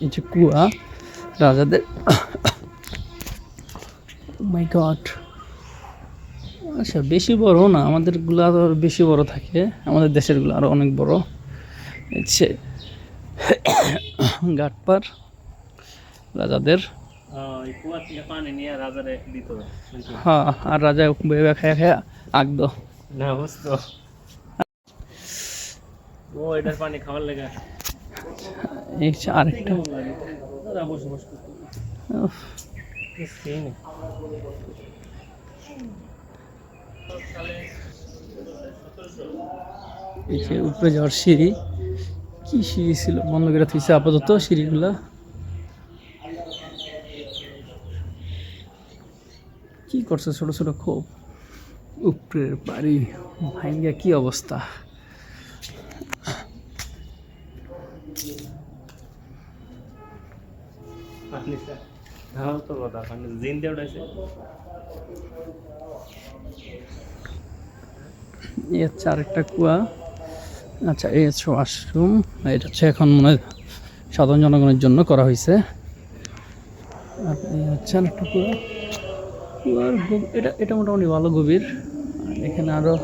এই যে কুয়া রাজাদের। মাই গড। আচ্ছা, বেশি বড় না, আমাদেরগুলো আরো বেশি বড় থাকে, আমাদের দেশেরগুলো আরো অনেক বড়। হচ্ছে ঘাটপার রাজাদের। পানি নিয়ে রাজারে দিত। হ্যাঁ, আর রাজা বেবে খায়া খায়া আঁকতো। না বুঝতো ও এটার পানি খাওয়ার লেগে। এই হচ্ছে আরেকটা। উফ, এই যে উপরে যাওয়ার সিঁড়ি, কি সিঁড়ি ছিল, বন্ধ করে থুইছে আপাতত সিঁড়িগুলা। কি করছে ছোট ছোট খোপ, উপরের বাড়ি ভাইঙ্গা কি অবস্থা। এই হচ্ছে আরেকটা কুয়া। আচ্ছা, এই হচ্ছে ওয়াশরুম। এটা হচ্ছে এখন মনে হয় সাধারণ জনগণের জন্য করা হয়েছে। আর এই হচ্ছে আরেকটা কুয়া। কুয়ার এটা এটা মোটামুটি ভালো গভীর। আর এখানে আরো